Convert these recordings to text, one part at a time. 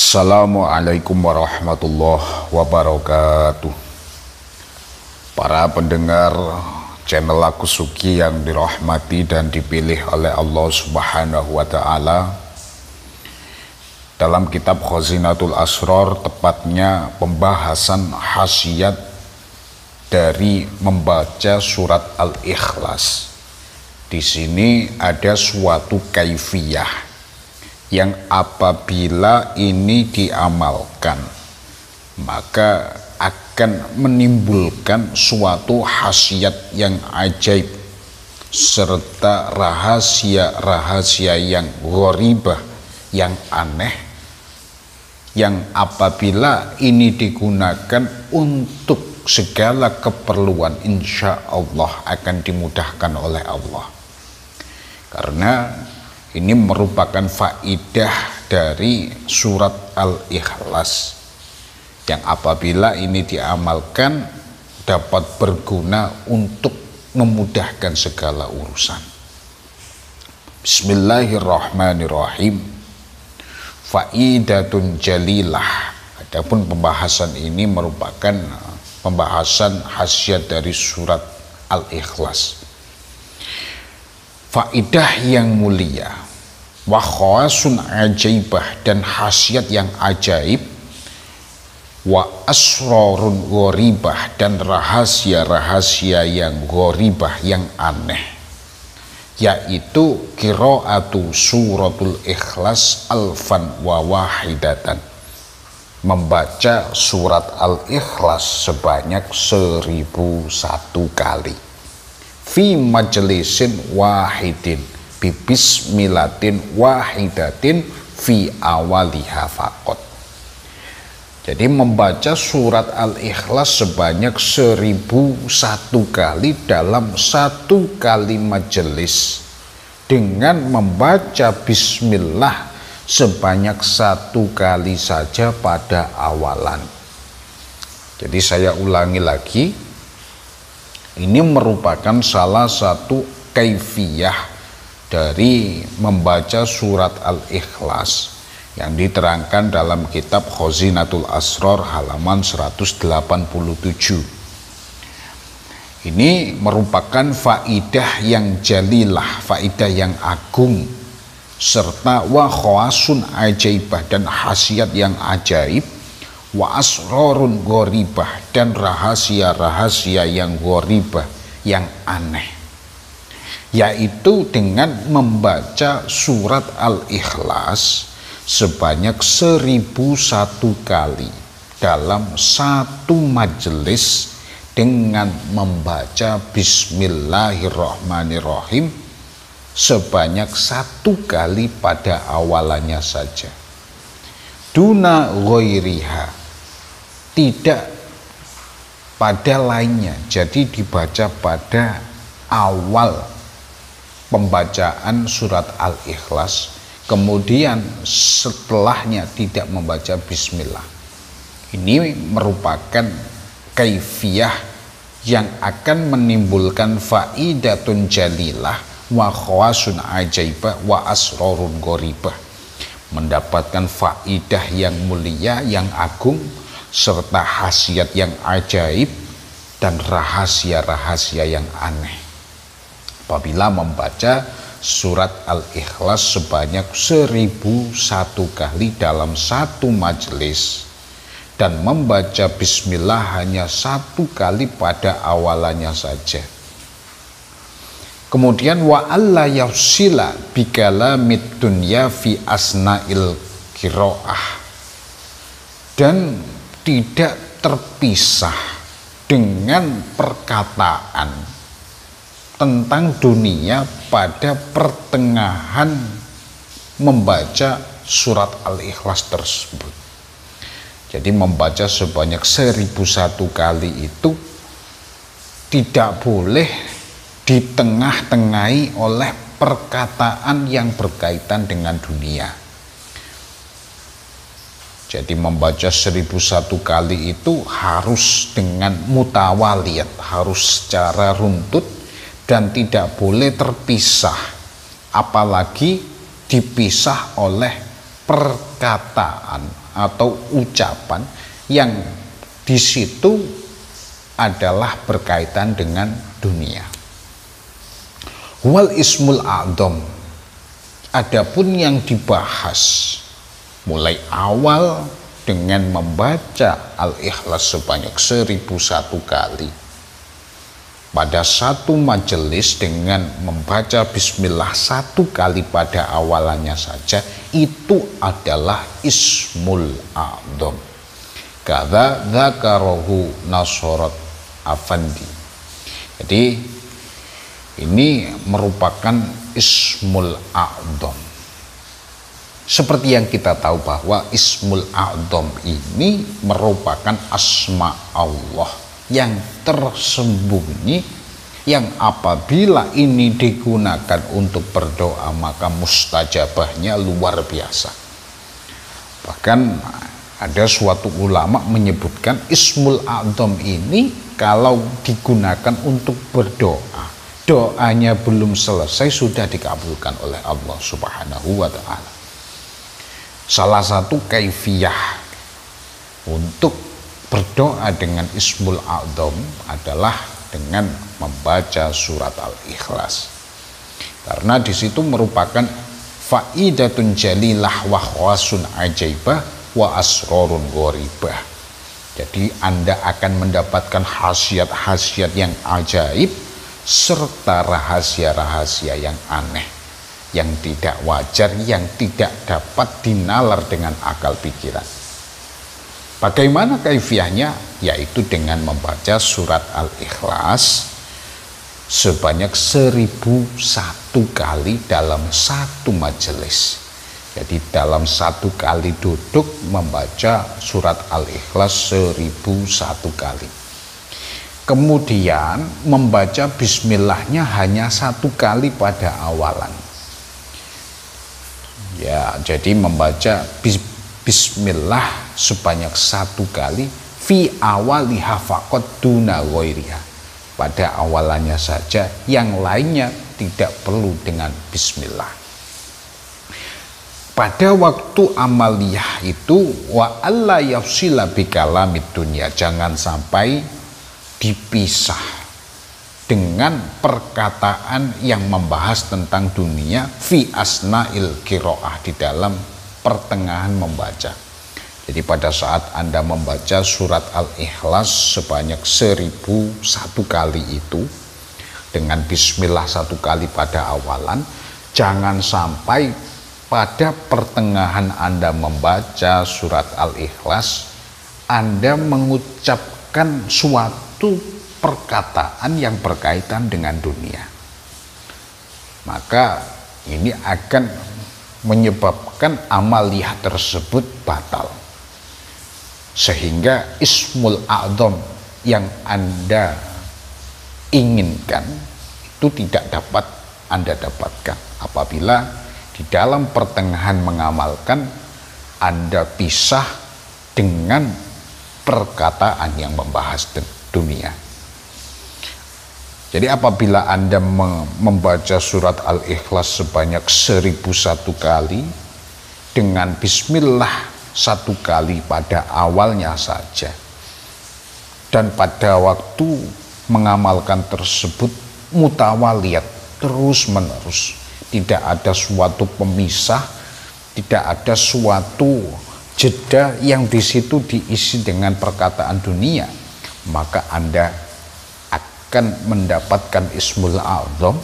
Assalamualaikum warahmatullahi wabarakatuh. Para pendengar channel Aku Suki yang dirahmati dan dipilih oleh Allah Subhanahu wa Ta'ala, dalam kitab Khazinatul Asrar, tepatnya pembahasan khasiat dari membaca surat Al-Ikhlas. Di sini ada suatu kaifiyah yang apabila ini diamalkan maka akan menimbulkan suatu khasiat yang ajaib serta rahasia-rahasia yang gharibah, yang aneh, yang apabila ini digunakan untuk segala keperluan insya Allah akan dimudahkan oleh Allah. Karena ini merupakan faidah dari surat Al-Ikhlas yang apabila ini diamalkan dapat berguna untuk memudahkan segala urusan. Bismillahirrahmanirrahim. Faidatun jalilah. Adapun pembahasan ini merupakan pembahasan khasiat dari surat Al-Ikhlas. Faidah yang mulia, wa khawasun ajaibah, dan khasiat yang ajaib, wa asrarun gharibah, dan rahasia-rahasia yang gharibah, yang aneh, yaitu qiraatu suratul Ikhlas alfan wa wahidatan, membaca surat Al-Ikhlas sebanyak 1001 kali, fi majlisin wahidin bi bismillatin wahidatin fi awaliha faqat. Jadi membaca surat Al-Ikhlas sebanyak 1001 kali dalam satu kali majelis dengan membaca bismillah sebanyak satu kali saja pada awalan. Jadi saya ulangi lagi, ini merupakan salah satu kaifiyah dari membaca surat Al-Ikhlas yang diterangkan dalam kitab Khazinatul Asrar halaman 187. Ini merupakan faidah yang jalilah, faidah yang agung, serta wa khawasun ajaibah, dan khasiat yang ajaib, wa asrarun gharibah, dan rahasia-rahasia yang gharibah, yang aneh, yaitu dengan membaca surat Al-Ikhlas sebanyak 1001 kali dalam satu majelis dengan membaca bismillahirrahmanirrahim sebanyak satu kali pada awalannya saja, duna ghairiha, tidak pada lainnya. Jadi dibaca pada awal pembacaan surat Al-Ikhlas, kemudian setelahnya tidak membaca bismillah. Ini merupakan kaifiyah yang akan menimbulkan faidatun jalilah wa khawasun ajaibah wa asrarun gharibah, mendapatkan faidah yang mulia, yang agung, serta khasiat yang ajaib dan rahasia-rahasia yang aneh apabila membaca surat Al-Ikhlas sebanyak 1001 kali dalam satu majelis dan membaca bismillah hanya satu kali pada awalannya saja. Kemudian wa alla yafsila bikalamid dunya fi asna'il qiraah, dan tidak terpisah dengan perkataan tentang dunia pada pertengahan membaca surat Al-Ikhlas tersebut. Jadi membaca sebanyak 1001 kali itu tidak boleh ditengah-tengahi oleh perkataan yang berkaitan dengan dunia. Jadi membaca 1001 kali itu harus dengan mutawaliyat, harus secara runtut dan tidak boleh terpisah, apalagi dipisah oleh perkataan atau ucapan yang di situ adalah berkaitan dengan dunia. Wal ismul a'dham, adapun yang dibahas mulai awal dengan membaca Al-Ikhlas sebanyak 1001 kali pada satu majelis dengan membaca bismillah 1 kali pada awalannya saja, itu adalah ismul a'dham. Kadza dzakarahu Nasrat Afandi. Jadi ini merupakan ismul a'dham. Seperti yang kita tahu bahwa ismul a'dham ini merupakan asma Allah yang tersembunyi, yang apabila ini digunakan untuk berdoa maka mustajabahnya luar biasa. Bahkan ada suatu ulama menyebutkan ismul a'dham ini kalau digunakan untuk berdoa, doanya belum selesai sudah dikabulkan oleh Allah Subhanahu wa ta'ala. Salah satu kaifiyah untuk berdoa dengan ismul a'dham adalah dengan membaca surat Al-Ikhlas, karena di situ merupakan faidatun jalilah wa khawasun ajaibah wa asrorun gharibah. Jadi Anda akan mendapatkan khasiat-khasiat yang ajaib serta rahasia-rahasia yang aneh, yang tidak wajar, yang tidak dapat dinalar dengan akal pikiran. Bagaimana kaifiyahnya? Yaitu dengan membaca surat Al-Ikhlas sebanyak 1001 kali dalam satu majelis. Jadi dalam satu kali duduk membaca surat Al-Ikhlas 1001 kali. Kemudian membaca bismillahnya hanya 1 kali pada awalan. Ya, jadi membaca bismillah sebanyak 1 kali fi awaliha faqad duna ghairiha, pada awalannya saja, yang lainnya tidak perlu dengan bismillah. Pada waktu amaliyah itu wa alla yafsila bi kalamid dunya, jangan sampai dipisah dengan perkataan yang membahas tentang dunia fi asna'il qiraah, di dalam pertengahan membaca. Jadi pada saat Anda membaca surat Al-Ikhlas sebanyak 1001 kali itu dengan bismillah 1 kali pada awalan, jangan sampai pada pertengahan Anda membaca surat Al-Ikhlas Anda mengucapkan suatu perkataan yang berkaitan dengan dunia. Maka ini akan menyebabkan amaliyah tersebut batal, sehingga ismul a'dham yang Anda inginkan itu tidak dapat Anda dapatkan apabila di dalam pertengahan mengamalkan Anda pisah dengan perkataan yang membahas dunia. Jadi apabila Anda membaca surat Al-Ikhlas sebanyak 1001 kali dengan bismillah 1 kali pada awalnya saja, dan pada waktu mengamalkan tersebut mutawaliyat, terus menerus, tidak ada suatu pemisah, tidak ada suatu jeda yang di situ diisi dengan perkataan dunia, maka Anda akan mendapatkan ismul a'dham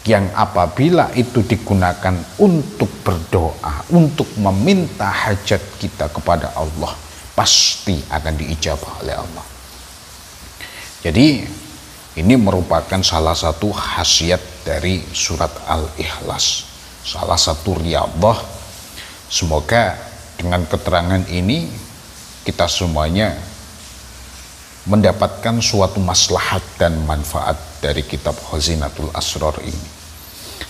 yang apabila itu digunakan untuk berdoa, untuk meminta hajat kita kepada Allah, pasti akan diijabah oleh Allah. Jadi ini merupakan salah satu khasiat dari surat Al-Ikhlas, salah satu riyadhah. Semoga dengan keterangan ini kita semuanya mendapatkan suatu maslahat dan manfaat dari kitab Khazinatul Asrar ini.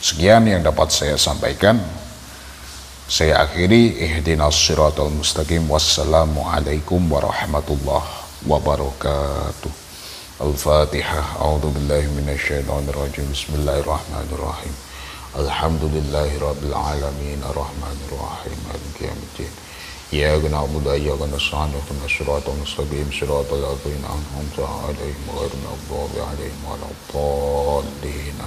Sekian yang dapat saya sampaikan. Saya akhiri, ihdinas siratal mustaqim. Wassalamualaikum warahmatullahi wabarakatuh. Al-Fatihah. A'udzu billahi minasyaitonir rajim. Bismillahirrahmanirrahim. Alhamdulillahi rabbil alamin arrahmanir rahim maliki yaumiddin. Iyyaka na'budu wa iyyaka nasta'in ihdinas siratal mustaqim siratal ladzina an'amta 'alaihim ghairil maghdubi 'alaihim waladdallin.